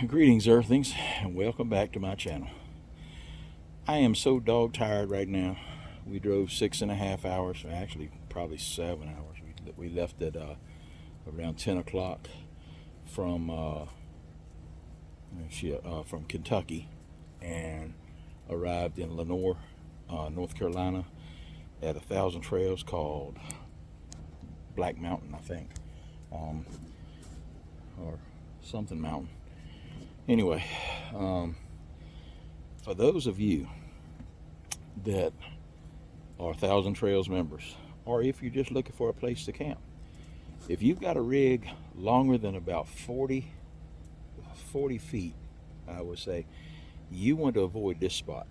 Greetings, Earthlings, and welcome back to my channel. I am so dog tired right now. We drove 6.5 hours, actually probably 7 hours. We left at around 10 o'clock from Kentucky and arrived in Lenoir, North Carolina, at 1,000 trails called Black Mountain, I think, or something mountain. Anyway, for those of you that are 1,000 Trails members, or if you're just looking for a place to camp, if you've got a rig longer than about 40 feet, I would say, you want to avoid this spot.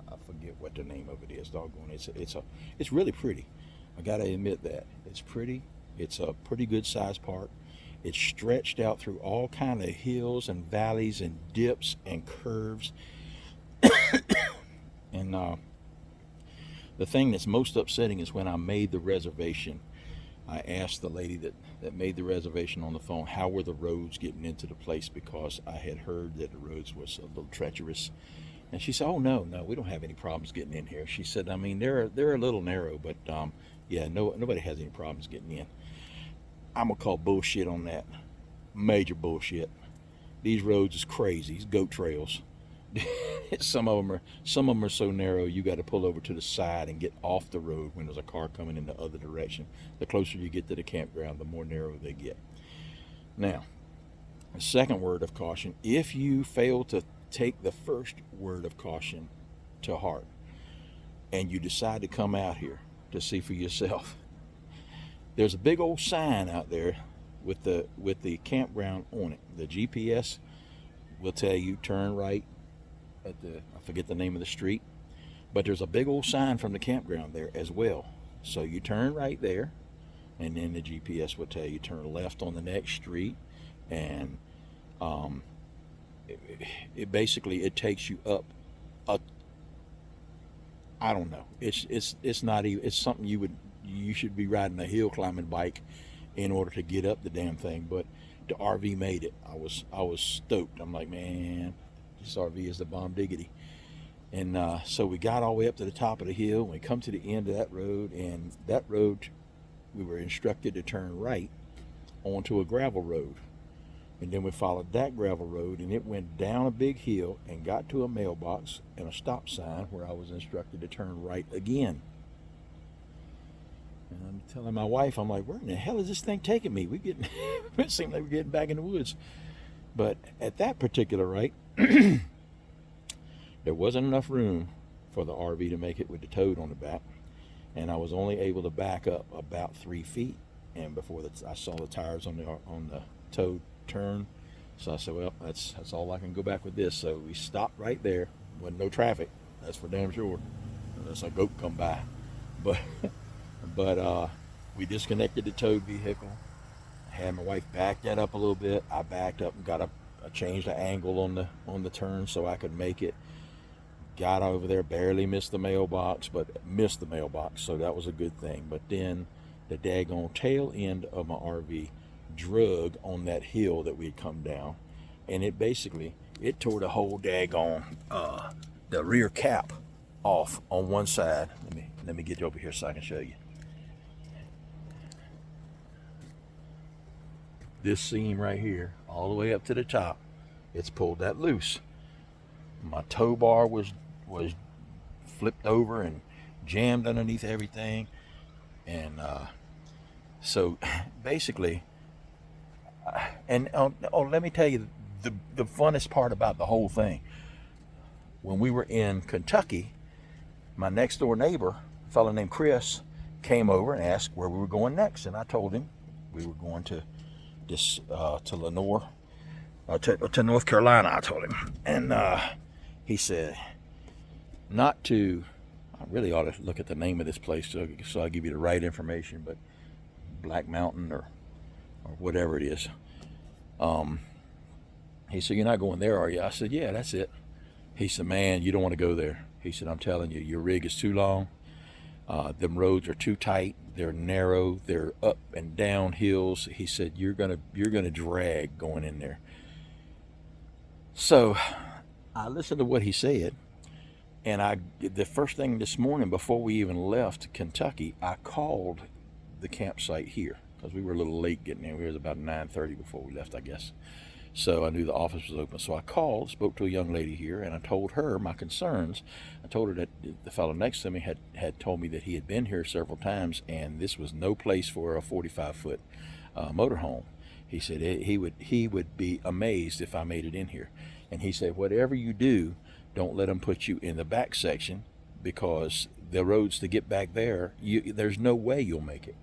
I forget what the name of it is. Doggone, it's really pretty. I gotta admit that it's pretty. It's a pretty good sized park. It's stretched out through all kind of hills and valleys and dips and curves. And the thing that's most upsetting is when I made the reservation, I asked the lady that made the reservation on the phone, how were the roads getting into the place, because I had heard that the roads was a little treacherous. And she said, oh, no, we don't have any problems getting in here. She said, I mean, they're a little narrow, but yeah, nobody has any problems getting in. I'm gonna call bullshit on that. Major bullshit. These roads is crazy. These goat trails. some of them are so narrow you got to pull over to the side and get off the road when there's a car coming in the other direction. The closer you get to the campground, the more narrow they get. Now, the second word of caution: if you fail to take the first word of caution to heart, and you decide to come out here to see for yourself, there's a big old sign out there with the campground on it. The GPS will tell you turn right at I forget the name of the street, but there's a big old sign from the campground there as well. So you turn right there, and then the GPS will tell you turn left on the next street, and it basically it takes you up a, I don't know. It's not even. It's something you should be riding a hill climbing bike in order to get up the damn thing. But the RV made it. I was stoked. I'm like, man, this RV is the bomb diggity. And so we got all the way up to the top of the hill, and we come to the end of that road, and that road we were instructed to turn right onto a gravel road. And then we followed that gravel road, and it went down a big hill and got to a mailbox and a stop sign where I was instructed to turn right again. And I'm telling my wife, I'm like, where in the hell is this thing taking me? It seemed like we're getting back in the woods. But at that particular right, there wasn't enough room for the RV to make it with the toad on the back. And I was only able to back up about 3 feet. And before I saw the tires on the toad turn. So I said, well, that's all I can go back with this. So we stopped right there. Wasn't no traffic. That's for damn sure. Unless a goat come by. But we disconnected the towed vehicle. I had my wife back that up a little bit. I backed up and I changed the angle on the turn so I could make it. Got over there, barely missed the mailbox, so that was a good thing. But then the daggone tail end of my RV drug on that hill that we had come down, and it tore the whole daggone the rear cap off on one side. Let me get you over here so I can show you. This seam right here, all the way up to the top, it's pulled that loose. My tow bar was flipped over and jammed underneath everything, and so basically, and let me tell you the funnest part about the whole thing. When we were in Kentucky, my next door neighbor, a fellow named Chris, came over and asked where we were going next, and I told him we were going to Lenoir, to North Carolina. I told him, and he said, I really ought to look at the name of this place so I'll give you the right information, but Black Mountain or whatever it is. He said, you're not going there, are you? I said, yeah, that's it. He said, man, you don't want to go there. He said, I'm telling you, your rig is too long. Them roads are too tight. They're narrow. They're up and down hills. He said, you're gonna drag going in there. So I listened to what he said, and the first thing this morning before we even left Kentucky, I called the campsite here because we were a little late getting there. We was about 9:30 before we left, I guess. So I knew the office was open. So I called, spoke to a young lady here, and I told her my concerns. I told her that the fellow next to me had told me that he had been here several times, and this was no place for a 45-foot motorhome. He said he would be amazed if I made it in here. And he said, whatever you do, don't let them put you in the back section, because the roads to get back there, there's no way you'll make it.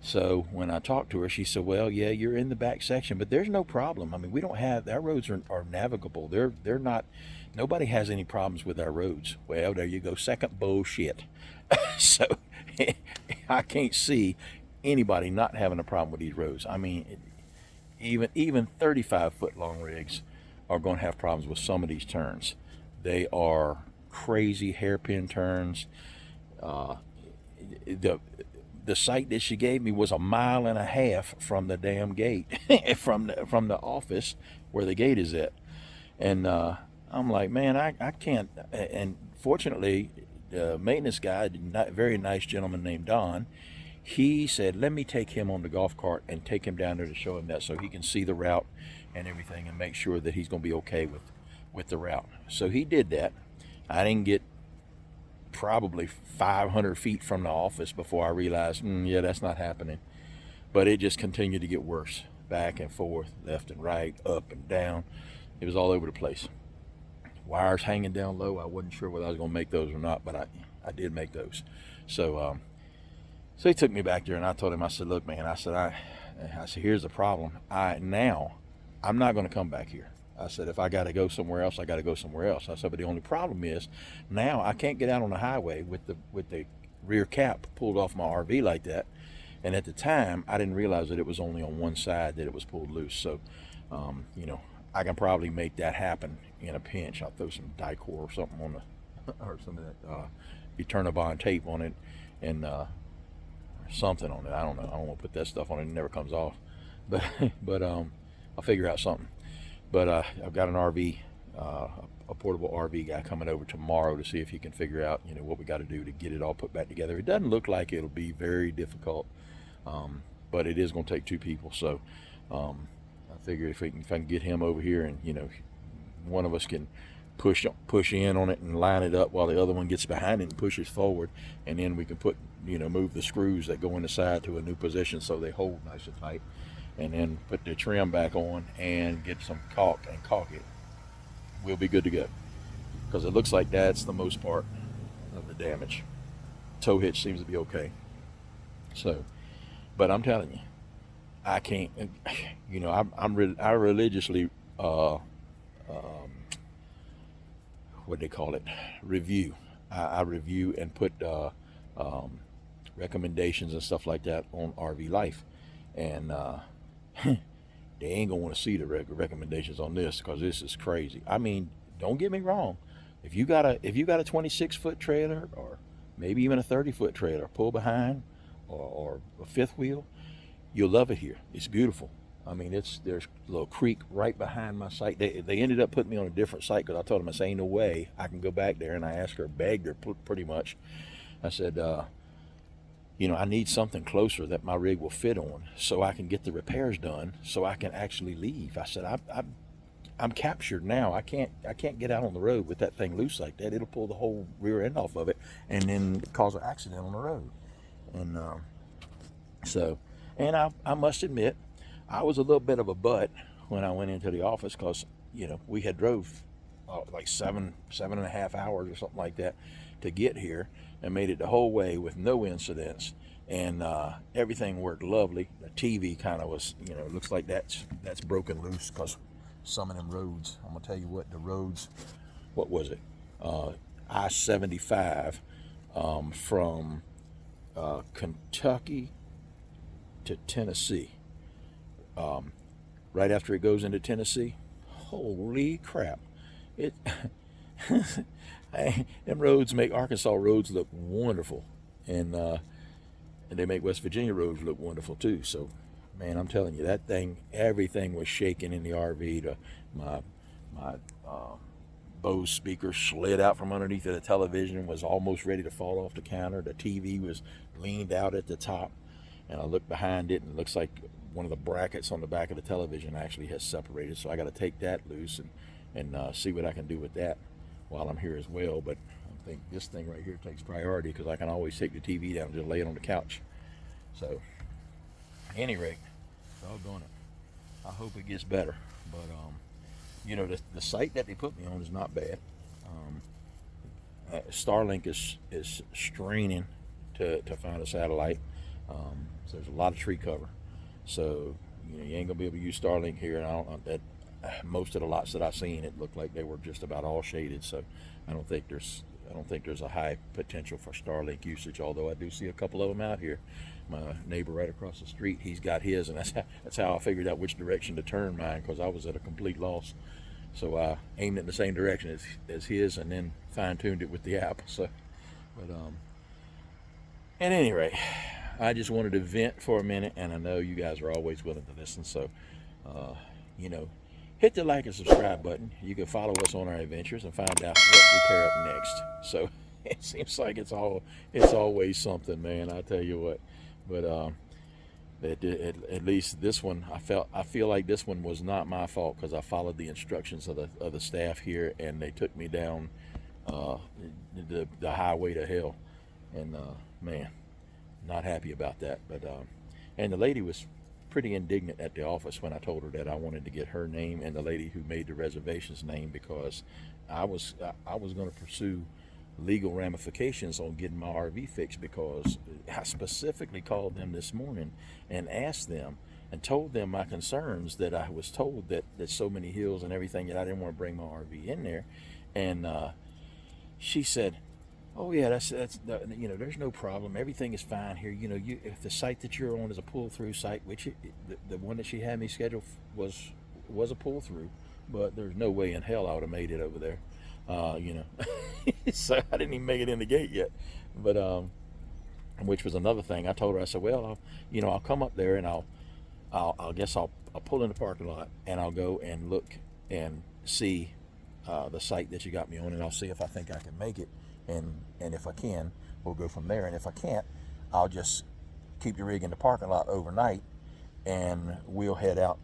So when I talked to her, she said, well, yeah, you're in the back section, but there's no problem. I mean, we don't have, our roads are navigable. They're not, nobody has any problems with our roads. Well, there you go. Second bullshit. So I can't see anybody not having a problem with these roads. I mean, even 35-foot long rigs are going to have problems with some of these turns. They are crazy hairpin turns. The site that she gave me was 1.5 miles from the damn gate, from the office where the gate is at. And I'm like, man, I can't. And fortunately, the maintenance guy, a very nice gentleman named Don, he said, let me take him on the golf cart and take him down there to show him that, so he can see the route and everything and make sure that he's going to be okay with the route. So he did that. I didn't get probably 500 feet from the office before I realized, yeah, that's not happening. But it just continued to get worse, back and forth, left and right, up and down. It was all over the place. Wires hanging down low. I wasn't sure whether I was going to make those or not, but I did make those. So he took me back there, and I told him, I said, look, man, I said, here's the problem. I'm not going to come back here. I said, if I got to go somewhere else, I got to go somewhere else. I said, but the only problem is now I can't get out on the highway with the rear cap pulled off my RV like that. And at the time, I didn't realize that it was only on one side that it was pulled loose. So, I can probably make that happen in a pinch. I'll throw some Dicor or something on or some of that Eternabond tape on it, and something on it. I don't know. I don't want to put that stuff on it. It never comes off. But I'll figure out something. But I've got an RV, a portable RV guy coming over tomorrow to see if he can figure out, what we got to do to get it all put back together. It doesn't look like it'll be very difficult, but it is going to take two people. So I figure if I can get him over here, and one of us can push in on it and line it up while the other one gets behind it and pushes forward, and then we can move the screws that go in the side to a new position so they hold nice and tight. And then put the trim back on and get some caulk and caulk it. We'll be good to go. Because it looks like that's the most part of the damage. Tow hitch seems to be okay. So, but I'm telling you, I can't, I religiously, what do they call it? Review. I review and put recommendations and stuff like that on RV Life. And, they ain't gonna want to see the recommendations on this, because this is crazy. I mean, don't get me wrong. If you got a 26-foot trailer, or maybe even a 30-foot trailer, pull behind, or a fifth wheel, you'll love it here. It's beautiful. I mean, there's a little creek right behind my site. They ended up putting me on a different site because I told them, I said, ain't no way I can go back there. And I asked her, begged her pretty much. I said, I need something closer that my rig will fit on, so I can get the repairs done, so I can actually leave. I said, I'm captured now. I can't get out on the road with that thing loose like that. It'll pull the whole rear end off of it and then cause an accident on the road. And I must admit, I was a little bit of a butt when I went into the office, because we had drove like 7.5 hours or something like that to get here, and made it the whole way with no incidents, and everything worked lovely. The TV kind of was, looks like that's broken loose, because some of them roads, I'm gonna tell you what, the roads, what was it, I-75 from Kentucky to Tennessee, right after it goes into Tennessee, holy crap, it them roads make Arkansas roads look wonderful, and they make West Virginia roads look wonderful too. So, man, I'm telling you, that thing, everything was shaking in the RV. My Bose speaker slid out from underneath of the television, was almost ready to fall off the counter. The TV was leaned out at the top, and I looked behind it, and it looks like one of the brackets on the back of the television actually has separated. So I got to take that loose and see what I can do with that while I'm here as well. But I think this thing right here takes priority because I can always take the TV down and just lay it on the couch. So, at any rate, doggone it, I hope it gets better. But you know, the site that they put me on is not bad. Starlink is straining to find a satellite. So there's a lot of tree cover, so you know you ain't gonna be able to use Starlink here. And I don't that most of the lots that I've seen, it looked like they were just about all shaded. So I don't think there's a high potential for Starlink usage. Although I do see a couple of them out here. My neighbor right across the street, he's got his, and that's how I figured out which direction to turn mine, because I was at a complete loss. So I aimed it in the same direction as his, and then fine-tuned it with the app. So, but at any rate, I just wanted to vent for a minute, and I know you guys are always willing to listen. So, you know, hit the like and subscribe button. You can follow us on our adventures and find out what we tear up next. So it seems like it's always something, man. I tell you what. But at least this one, I feel like this one was not my fault, because I followed the instructions of the staff here, and they took me down the highway to hell, and man, not happy about that. But and the lady was pretty indignant at the office when I told her that I wanted to get her name and the lady who made the reservations name, because I was going to pursue legal ramifications on getting my RV fixed, because I specifically called them this morning and asked them and told them my concerns, that I was told that there's so many hills and everything that I didn't want to bring my RV in there. And she said, oh yeah, that's you know, there's no problem, everything is fine here. You know, if the site that you're on is a pull-through site, which the one that she had me scheduled was a pull-through, but there's no way in hell I would have made it over there. You know, so I didn't even make it in the gate yet. But which was another thing. I told her, I said, well, I'll come up there, and I'll guess I'll pull in the parking lot, and I'll go and look and see the site that you got me on, and I'll see if I think I can make it, and if I can, we'll go from there. And if I can't, I'll just keep the rig in the parking lot overnight, and we'll head out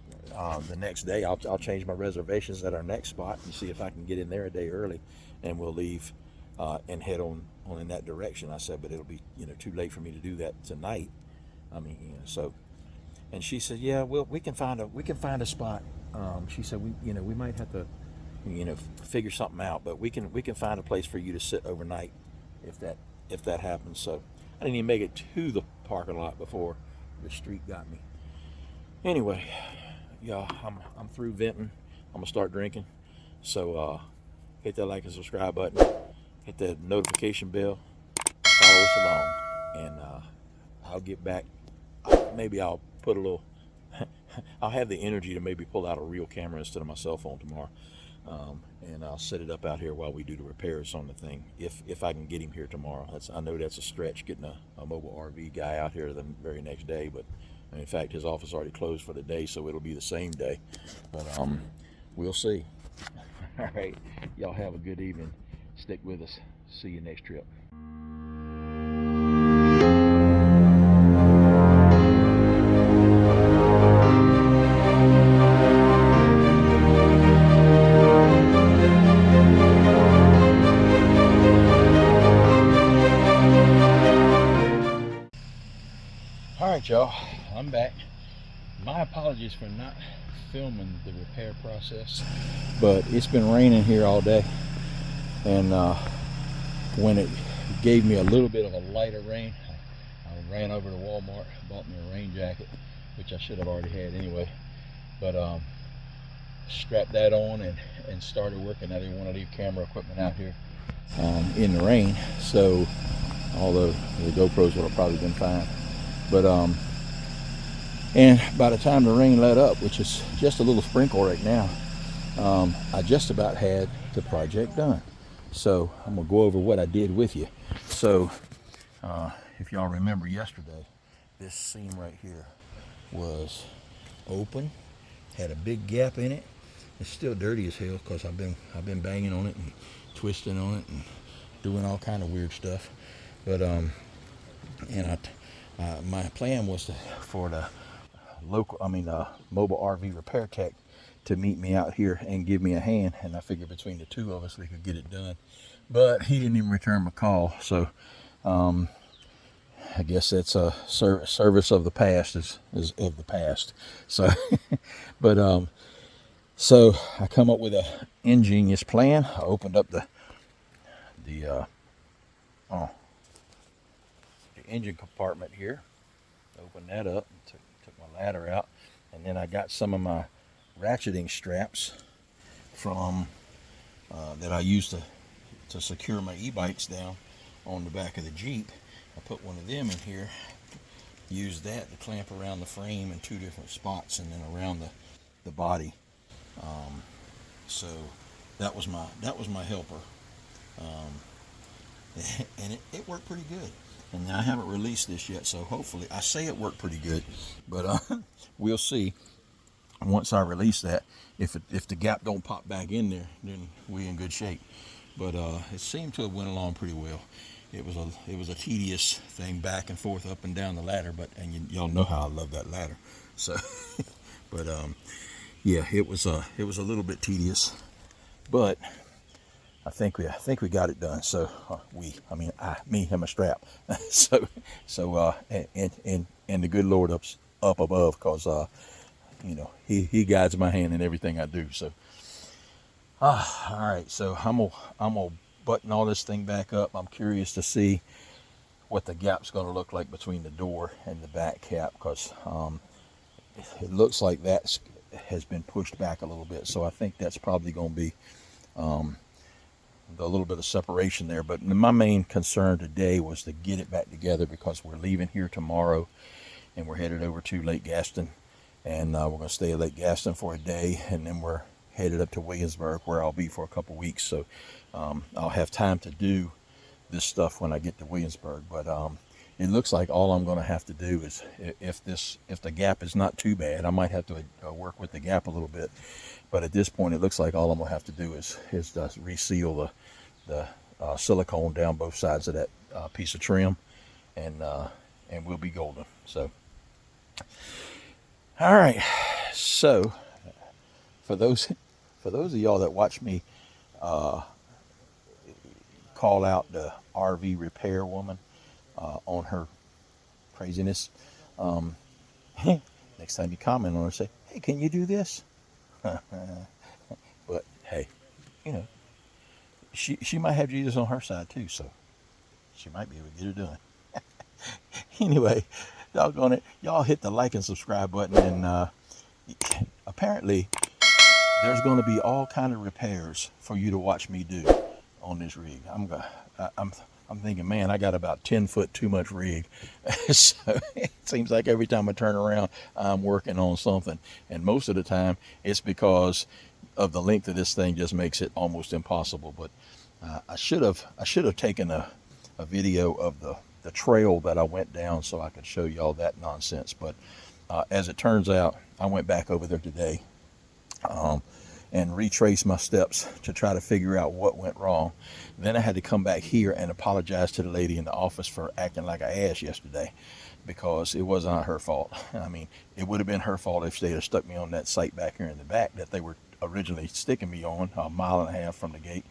the next day. I'll change my reservations at our next spot and see if I can get in there a day early, and we'll leave and head on in that direction. I said, but it'll be too late for me to do that tonight. I mean, so. And she said, yeah, well, we can find a spot. She said, we might have to figure something out, but we can find a place for you to sit overnight if that happens. So I didn't even make it to the parking lot before the street got me. Anyway, y'all, I'm through venting. I'm gonna start drinking. So hit that like and subscribe button, hit that notification bell, follow us along, and I'll get back. Maybe I'll put a little I'll have the energy to maybe pull out a real camera instead of my cell phone tomorrow, and I'll set it up out here while we do the repairs on the thing, if I can get him here tomorrow. I know that's a stretch, getting a mobile RV guy out here the very next day, but in fact his office already closed for the day, so it'll be the same day. But we'll see. All right, y'all have a good evening. Stick with us. See you next trip. Alright, y'all, I'm back. My apologies for not filming the repair process, but it's been raining here all day, and when it gave me a little bit of a lighter rain, I ran over to Walmart, bought me a rain jacket, which I should have already had anyway, but strapped that on and started working. I didn't want to leave camera equipment out here in the rain, so although the GoPros would have probably been fine. But and by the time the rain let up, which is just a little sprinkle right now, I just about had the project done. So I'm gonna go over what I did with you. So if y'all remember yesterday, this seam right here was open, had a big gap in it, It's still dirty as hell because I've been banging on it and twisting on it and doing all kind of weird stuff. But my plan was for the mobile RV repair tech to meet me out here and give me a hand, and I figured between the two of us we could get it done. But he didn't even return my call, so I guess that's a service of the past is of the past. So, but so I come up with a ingenious plan. I opened up the engine compartment here. Opened that up and took my ladder out, and then I got some of my ratcheting straps from that I used to secure my e-bikes down on the back of the Jeep. I put one of them in here, used that to clamp around the frame in two different spots and then around the body. So that was my helper, and it worked pretty good. And I haven't released this yet, so hopefully, I say it worked pretty good, but we'll see once I release that. If the gap don't pop back in there, then we in good shape. But it seemed to have went along pretty well. It was a tedious thing, back and forth, up and down the ladder, and y'all know how I love that ladder. So, but yeah, it was a little bit tedious, but I think we got it done. So me and my strap. so and the good Lord up above, cause he guides my hand in everything I do. So all right. So I'm gonna button all this thing back up. I'm curious to see what the gap's going to look like between the door and the back cap, because it looks like that has been pushed back a little bit. So I think that's probably going to be a little bit of separation there. But my main concern today was to get it back together, because we're leaving here tomorrow and we're headed over to Lake Gaston, and we're going to stay at Lake Gaston for a day, and then we're headed up to Williamsburg, where I'll be for a couple weeks. So I'll have time to do this stuff when I get to Williamsburg. But it looks like all I'm going to have to do is, if the gap is not too bad, I might have to work with the gap a little bit. But at this point, it looks like all I'm going to have to do is just reseal the silicone down both sides of that piece of trim, and we'll be golden. So, all right. So for those of y'all that watch me call out the RV repair woman on her craziness, next time you comment on her, say, "Hey, can you do this?" But hey, she might have Jesus on her side too, so she might be able to get it done. Anyway, doggone it, y'all hit the like and subscribe button, and apparently there's going to be all kind of repairs for you to watch me do on this rig. I'm thinking, man, I got about 10 foot too much rig. So it seems like every time I turn around, I'm working on something. And most of the time, it's because of the length of this thing just makes it almost impossible. But I should have taken a video of the trail that I went down so I could show y'all that nonsense. But as it turns out, I went back over there today and retrace my steps to try to figure out what went wrong. Then I had to come back here and apologize to the lady in the office for acting like an ass yesterday, because it was not her fault. I mean, it would have been her fault if they had stuck me on that site back here in the back that they were originally sticking me on, a mile and a half from the gate.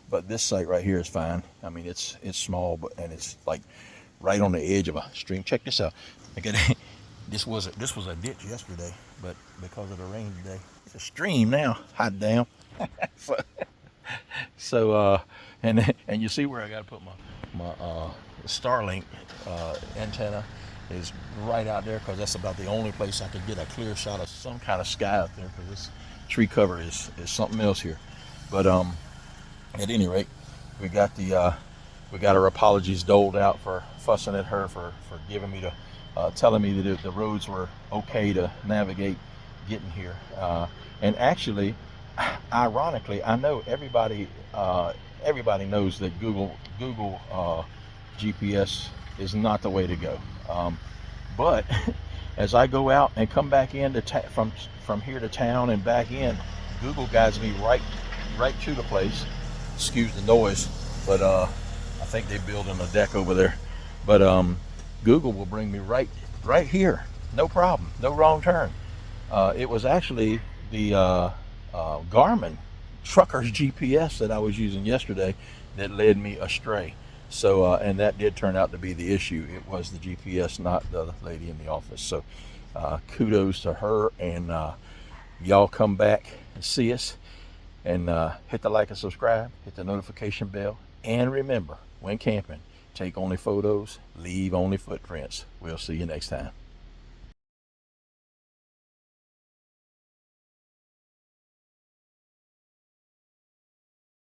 But this site right here is fine. I mean, it's small, and it's like right on the edge of a stream. Check this out. Again, this was a ditch yesterday, but because of the rain today, it's a stream now. Hot damn. So and you see where I got to put my Starlink antenna is right out there, because that's about the only place I could get a clear shot of some kind of sky out there, because this tree cover is something else here. But at any rate, we got our apologies doled out for fussing at her for giving me telling me that the roads were okay to navigate getting here. And actually, ironically, I know everybody knows that Google GPS is not the way to go. But as I go out and come back in from here to town and back in, Google guides me right to the place. Excuse the noise, but I think they're building a deck over there. But Google will bring me right here, no problem, no wrong turn. It was actually the Garmin trucker's GPS that I was using yesterday that led me astray. So and that did turn out to be the issue. It was the GPS, not the lady in the office. So kudos to her, and y'all come back and see us, and hit the like and subscribe, hit the notification bell, and remember, when camping, take only photos, leave only footprints. We'll see you next time.